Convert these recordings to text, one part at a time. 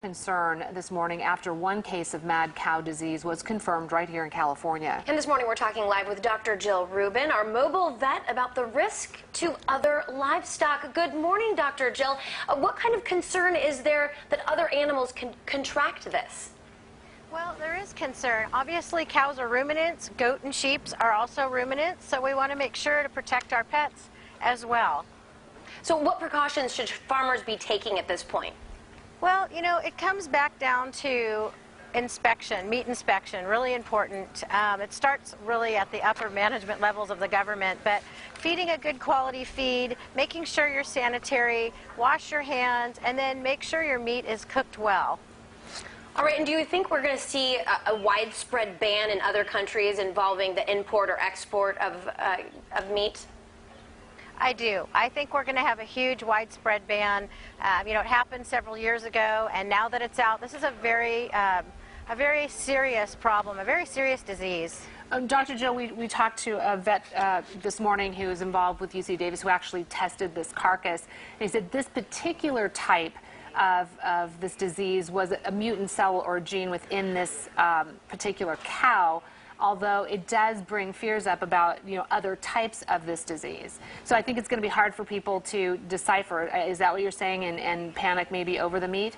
Concern this morning after one case of mad cow disease was confirmed right here in California. And this morning we're talking live with Dr. Jyl Rubin, our mobile vet, about the risk to other livestock. Good morning, Dr. Jyl. What kind of concern is there that other animals can contract this? Well, there is concern. Obviously, cows are ruminants. Goat and sheep are also ruminants, so we want to make sure to protect our pets as well. So what precautions should farmers be taking at this point? Well, you know, it comes back down to inspection, meat inspection, really important. It starts really at the upper management levels of the government, but feeding a good quality feed, making sure you're sanitary, wash your hands, and then make sure your meat is cooked well. All right, and do you think we're going to see a widespread ban in other countries involving the import or export of meat? I do. I think we're going to have a huge widespread ban. You know, it happened several years ago, and now that it's out, this is a very serious problem, a very serious disease. Dr. Jyl, we talked to a vet this morning who is involved with UC Davis who actually tested this carcass. And he said this particular type of this disease was a mutant cell or gene within this particular cow, although it does bring fears up about, you know, other types of this disease. So I think it's going to be hard for people to decipher. Is that what you're saying, and panic maybe over the meat?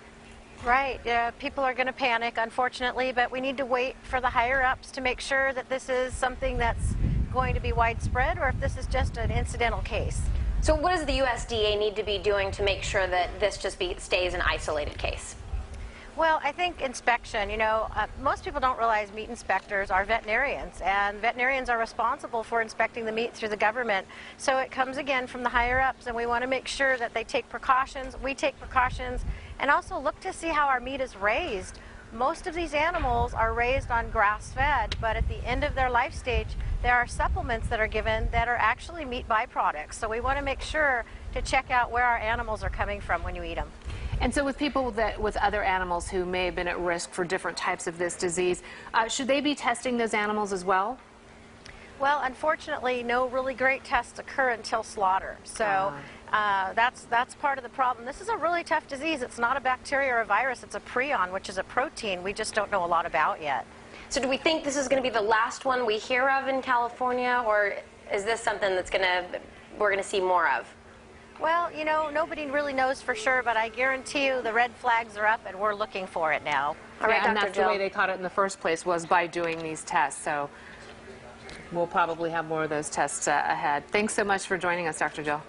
Right. People are going to panic, unfortunately, but we need to wait for the higher-ups to make sure that this is something that's going to be widespread or if this is just an incidental case. So what does the USDA need to be doing to make sure that this just stays an isolated case? Well, I think inspection, you know, most people don't realize meat inspectors are veterinarians, and veterinarians are responsible for inspecting the meat through the government. So it comes again from the higher-ups, and we want to make sure that they take precautions, we take precautions, and also look to see how our meat is raised. Most of these animals are raised on grass-fed, but at the end of their life stage, there are supplements that are given that are actually meat byproducts. So we want to make sure to check out where our animals are coming from when you eat them. And so with people with other animals who may have been at risk for different types of this disease, should they be testing those animals as well? Well, unfortunately, no really great tests occur until slaughter. So that's part of the problem. This is a really tough disease. It's not a bacteria or a virus. It's a prion, which is a protein we just don't know a lot about yet. So do we think this is going to be the last one we hear of in California, or is this something that's we're going to see more of? Well, you know, nobody really knows for sure, but I guarantee you the red flags are up and we're looking for it now. All right, and that's the way they caught it in the first place, was by doing these tests. So we'll probably have more of those tests ahead. Thanks so much for joining us, Dr. Jyl.